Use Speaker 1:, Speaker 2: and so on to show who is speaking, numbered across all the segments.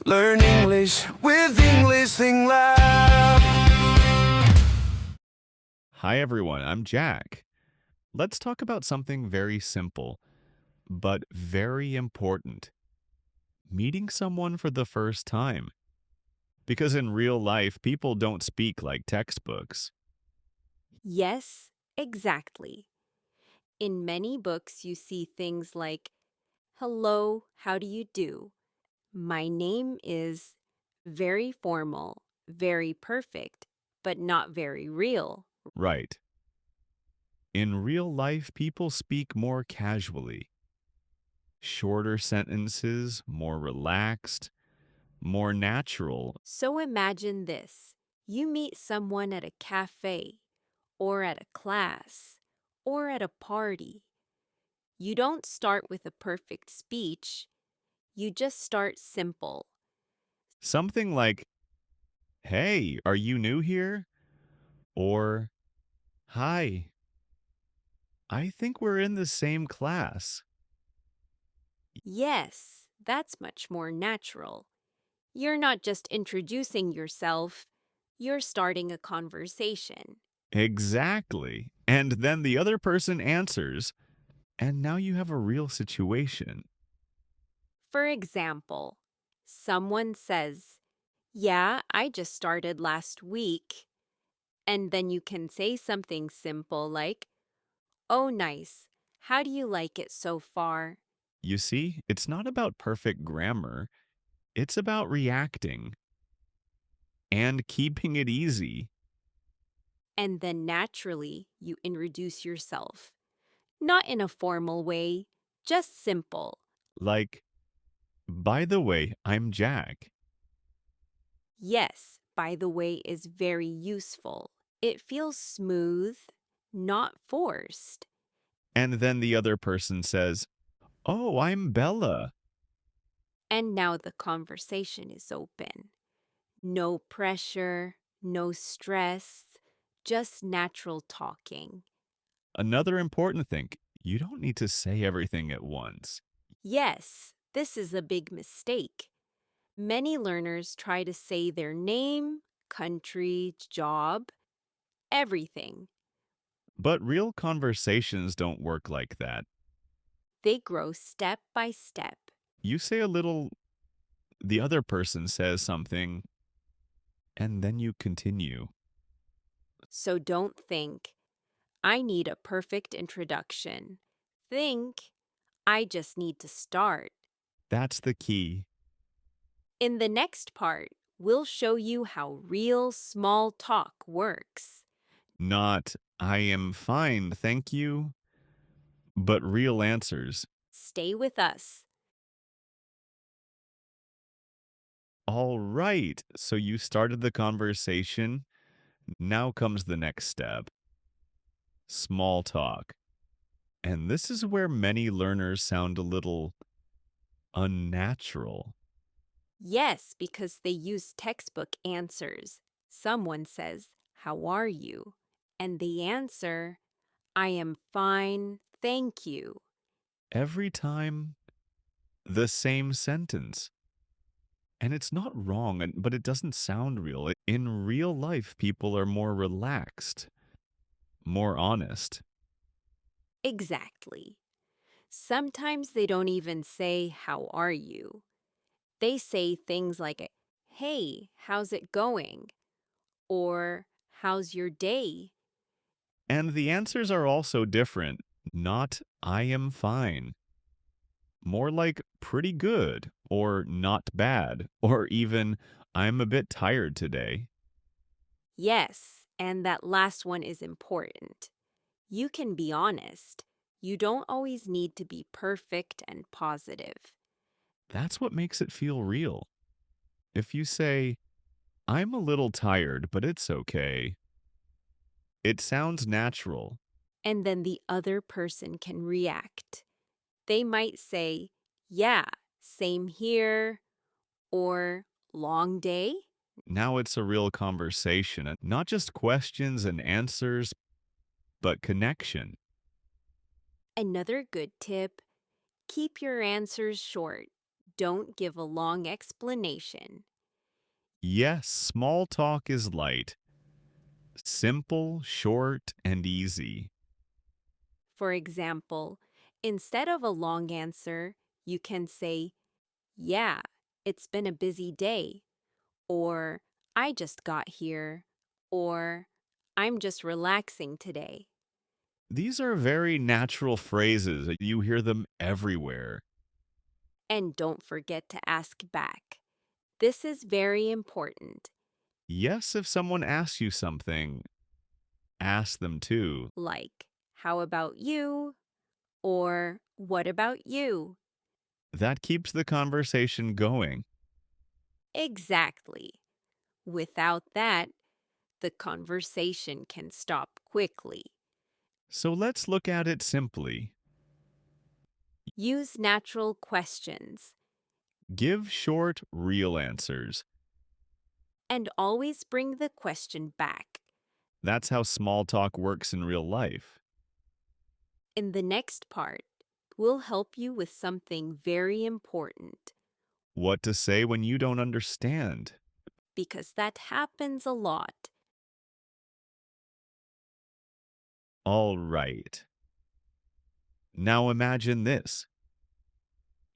Speaker 1: Learn English with English Thing Lab.
Speaker 2: Hi, everyone. I'm Jack. Let's talk about something very simple, but very important meeting someone for the first time. Because in real life, people don't speak like textbooks.
Speaker 3: Yes, exactly. In many books, you see things like, "Hello, how do you do? My name is," very formal, very perfect, but not very real.
Speaker 2: Right. In real life, people speak more casually. Shorter sentences, more relaxed, more natural.
Speaker 3: So imagine this: you meet someone at a cafe, or at a class, or at a party. You don't start with a perfect speech, you just start simple.
Speaker 2: Something like, "Hey, are you new here?" Or, "Hi, I think we're in the same class."
Speaker 3: Yes, that's much more natural. You're not just introducing yourself, you're starting a conversation.
Speaker 2: Exactly. And then the other person answers, and now you have a real situation.
Speaker 3: For example, someone says, "Yeah, I just started last week." And then you can say something simple like, "Oh, nice. How do you like it so far?"
Speaker 2: You see, it's not about perfect grammar, it's about reacting and keeping it easy.
Speaker 3: And then naturally, you introduce yourself. Not in a formal way, just simple.
Speaker 2: Like, "By the way, I'm Jack."
Speaker 3: Yes, by the way, is very useful. It feels smooth, not forced.
Speaker 2: And then the other person says, "Oh, I'm Bella."
Speaker 3: And now the conversation is open. No pressure, no stress, just natural talking.
Speaker 2: Another important thing, you don't need to say everything at once.
Speaker 3: Yes, this is a big mistake. Many learners try to say their name, country, job, everything.
Speaker 2: But real conversations don't work like that.
Speaker 3: They grow step by step.
Speaker 2: You say a little, the other person says something, and then you continue.
Speaker 3: So don't think, "I need a perfect introduction." Think, "I just need to start."
Speaker 2: That's the key.
Speaker 3: In the next part, we'll show you how real small talk works.
Speaker 2: Not, "I am fine, thank you," but real answers.
Speaker 3: Stay with us.
Speaker 2: All right, so you started the conversation. Now comes the next step, small talk. And this is where many learners sound a little unnatural.
Speaker 3: Yes, because they use textbook answers. Someone says, "How are you?" And they answer, "I am fine, thank you."
Speaker 2: Every time, the same sentence. And it's not wrong, but it doesn't sound real. In real life, people are more relaxed, more honest.
Speaker 3: Exactly. Sometimes they don't even say, "How are you?" They say things like, "Hey, how's it going?" Or, "How's your day?"
Speaker 2: And the answers are also different. Not, "I am fine." More like "pretty good" or "not bad" or even "I'm a bit tired today."
Speaker 3: Yes, and that last one is important. You can be honest. You don't always need to be perfect and positive.
Speaker 2: That's what makes it feel real. If you say, "I'm a little tired, but it's okay," it sounds natural.
Speaker 3: And then the other person can react. They might say, "Yeah, same here," or "Long day?"
Speaker 2: Now it's a real conversation, and not just questions and answers, but connection.
Speaker 3: Another good tip: keep your answers short. Don't give a long explanation.
Speaker 2: Yes, small talk is light, simple, short, and easy.
Speaker 3: For example, instead of a long answer, you can say, "Yeah, it's been a busy day," or "I just got here," or "I'm just relaxing today."
Speaker 2: These are very natural phrases. You hear them everywhere.
Speaker 3: And don't forget to ask back. This is very important.
Speaker 2: Yes, if someone asks you something, ask them too.
Speaker 3: Like, "How about you?" or "What about you?"
Speaker 2: That keeps the conversation going.
Speaker 3: Exactly. Without that, the conversation can stop quickly.
Speaker 2: So let's look at it simply.
Speaker 3: Use natural questions
Speaker 2: Give short, real answers.
Speaker 3: and always bring the question back.
Speaker 2: That's how small talk works in real life.
Speaker 3: In the next part, we'll help you with something very important
Speaker 2: What to say when you don't understand.
Speaker 3: because that happens a lot.
Speaker 2: All right. Now imagine this.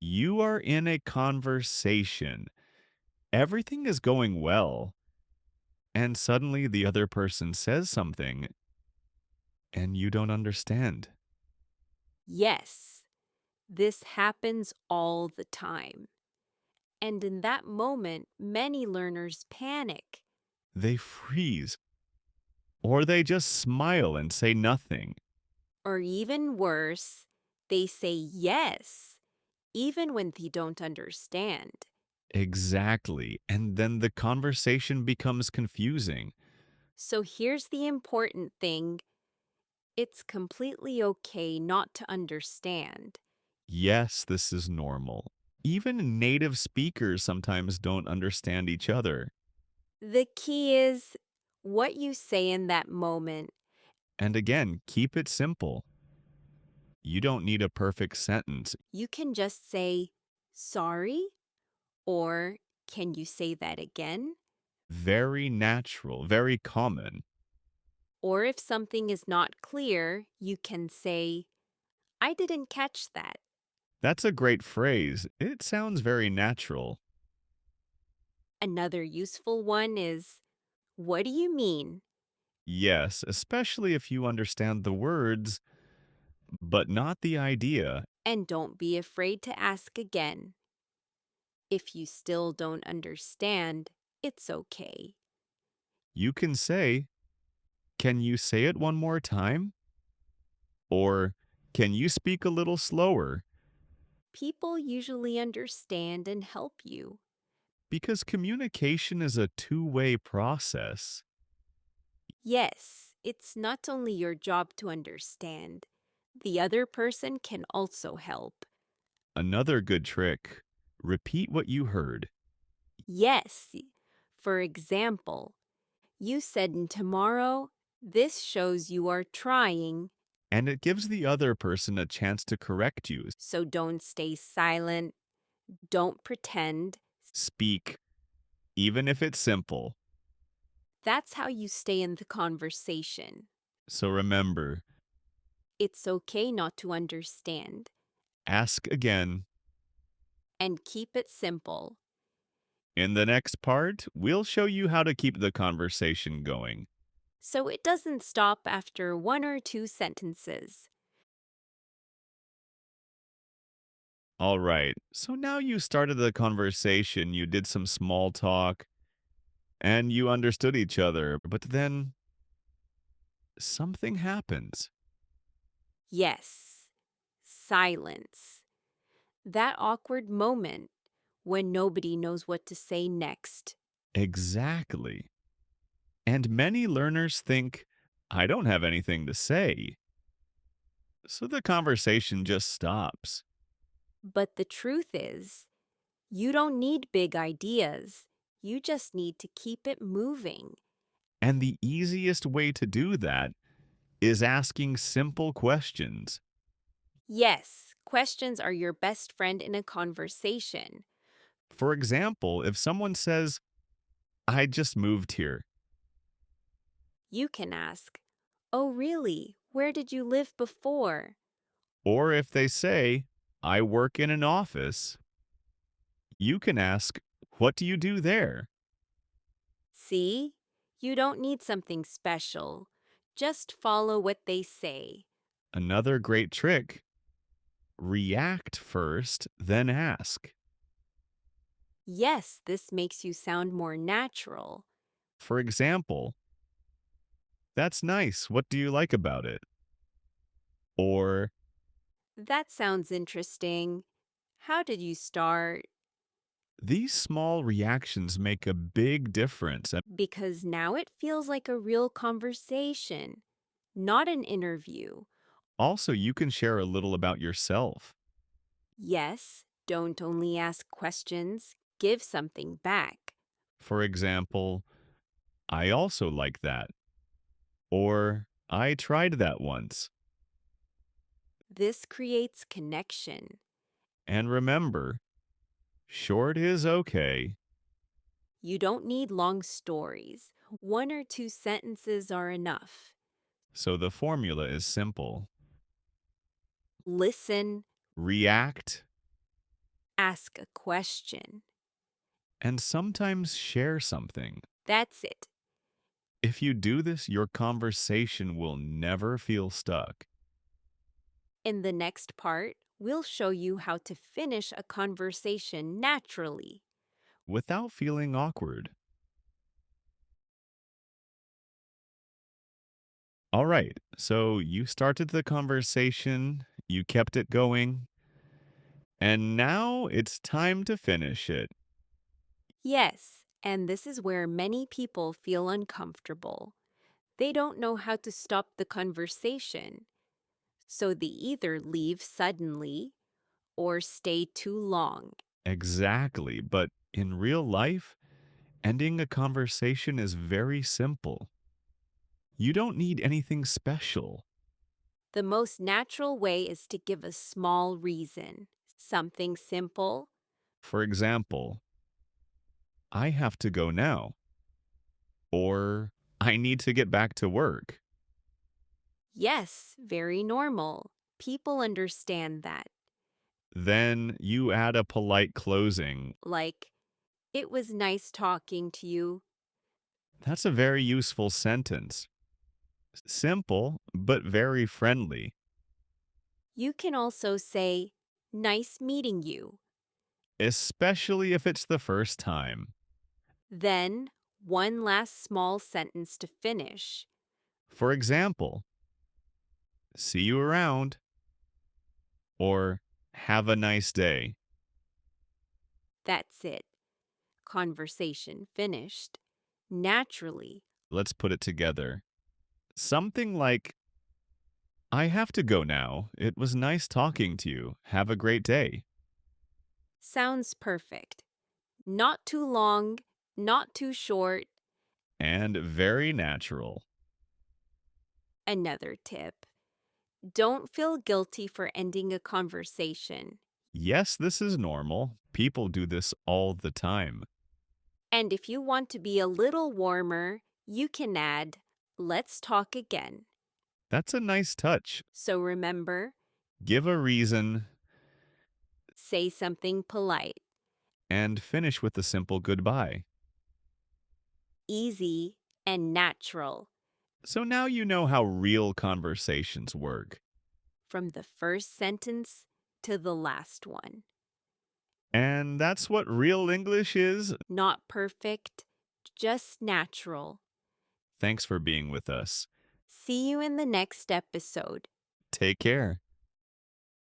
Speaker 2: You are in a conversation. Everything is going well. And suddenly the other person says something and you don't understand.
Speaker 3: Yes, this happens all the time. And in that moment, many learners panic.
Speaker 2: They freeze. Or they just smile and say nothing.
Speaker 3: Or even worse, they say yes, even when they don't understand.
Speaker 2: Exactly. And then the conversation becomes confusing.
Speaker 3: So here's the important thing: it's completely okay not to understand.
Speaker 2: Yes, this is normal. Even native speakers sometimes don't understand each other.
Speaker 3: The key is what you say in that moment.
Speaker 2: And again, keep it simple. You don't need a perfect sentence.
Speaker 3: You can just say, "Sorry," or "Can you say that again?"
Speaker 2: Very natural, very common.
Speaker 3: Or if something is not clear, you can say, "I didn't catch that."
Speaker 2: That's a great phrase. It sounds very natural.
Speaker 3: Another useful one is, "What do you mean?"
Speaker 2: Yes, especially if you understand the words, but not the idea.
Speaker 3: And don't be afraid to ask again. If you still don't understand, it's okay.
Speaker 2: You can say, "Can you say it one more time?" Or, "Can you speak a little slower?"
Speaker 3: People usually understand and help you.
Speaker 2: Because communication is a two-way process.
Speaker 3: Yes, it's not only your job to understand, the other person can also help.
Speaker 2: Another good trick, repeat what you heard.
Speaker 3: Yes, for example, you said in tomorrow, this shows you are trying,
Speaker 2: And it gives the other person a chance to correct you.
Speaker 3: so don't stay silent, don't pretend.
Speaker 2: Speak, even if it's simple.
Speaker 3: That's how you stay in the conversation.
Speaker 2: So remember,
Speaker 3: It's okay not to understand,
Speaker 2: ask again.
Speaker 3: and keep it simple.
Speaker 2: In the next part, we'll show you how to keep the conversation going.
Speaker 3: So it doesn't stop after one or two sentences.
Speaker 2: All right, so now you started the conversation, you did some small talk, and you understood each other, but then something happens.
Speaker 3: Yes, silence. That awkward moment when nobody knows what to say next.
Speaker 2: Exactly. And many learners think, "I don't have anything to say." So the conversation just stops.
Speaker 3: But the truth is, you don't need big ideas. You just need to keep it moving.
Speaker 2: And the easiest way to do that is asking simple questions.
Speaker 3: Yes, Questions are your best friend in a conversation.
Speaker 2: For example, if someone says, I just moved here,
Speaker 3: You can ask, "Oh, really? Where did you live before?"
Speaker 2: or if they say, I work in an office, you can ask, what do you do there?
Speaker 3: See? You don't need something special. Just follow what they say.
Speaker 2: Another great trick, react first, then ask.
Speaker 3: Yes, this makes you sound more natural.
Speaker 2: For example, that's nice. What do you like about it? Or,
Speaker 3: That sounds interesting. How did you start?
Speaker 2: these small reactions make a big difference. And
Speaker 3: Because now it feels like a real conversation, not an interview.
Speaker 2: also, you can share a little about yourself.
Speaker 3: Yes, don't only ask questions, give something back.
Speaker 2: For example, I also like that. Or, I tried that once.
Speaker 3: This creates connection.
Speaker 2: And remember, short is okay.
Speaker 3: You don't need long stories. One or two sentences are enough.
Speaker 2: So the formula is simple.
Speaker 3: Listen,
Speaker 2: React,
Speaker 3: ask a question.
Speaker 2: and sometimes share something.
Speaker 3: That's it.
Speaker 2: If you do this, your conversation will never feel stuck.
Speaker 3: In the next part, we'll show you how to finish a conversation naturally.
Speaker 2: Without feeling awkward. All right, so you started the conversation, you kept it going, and now it's time to finish it.
Speaker 3: Yes, and this is where many people feel uncomfortable. They don't know how to stop the conversation, so they either leave suddenly or stay too long.
Speaker 2: Exactly, but in real life, ending a conversation is very simple. You don't need anything special.
Speaker 3: The most natural way is to give a small reason, something simple.
Speaker 2: For example, I have to go now, or I need to get back to work.
Speaker 3: Yes, very normal. People understand that.
Speaker 2: Then you add a polite closing.
Speaker 3: Like, "It was nice talking to you."
Speaker 2: That's a very useful sentence. Simple, but very friendly.
Speaker 3: You can also say, "Nice meeting you."
Speaker 2: Especially if it's the first time.
Speaker 3: Then, one last small sentence to finish.
Speaker 2: For example, see you around, or have a nice day.
Speaker 3: That's it. Conversation finished. Naturally.
Speaker 2: Let's put it together. Something like, I have to go now. It was nice talking to you. Have a great day.
Speaker 3: Sounds perfect. Not too long, not too short.
Speaker 2: And very natural.
Speaker 3: Another tip. Don't feel guilty for ending a conversation.
Speaker 2: Yes, this is normal. People do this all the time.
Speaker 3: And if you want to be a little warmer, you can add, "Let's talk again."
Speaker 2: That's a nice touch.
Speaker 3: So remember,
Speaker 2: Give a reason
Speaker 3: say something polite.
Speaker 2: and finish with a simple goodbye.
Speaker 3: Easy and natural.
Speaker 2: So now you know how real conversations work.
Speaker 3: From the first sentence to the last one.
Speaker 2: And that's what real English is.
Speaker 3: Not perfect, just natural.
Speaker 2: Thanks for being with us.
Speaker 3: See you in the next episode.
Speaker 2: Take care.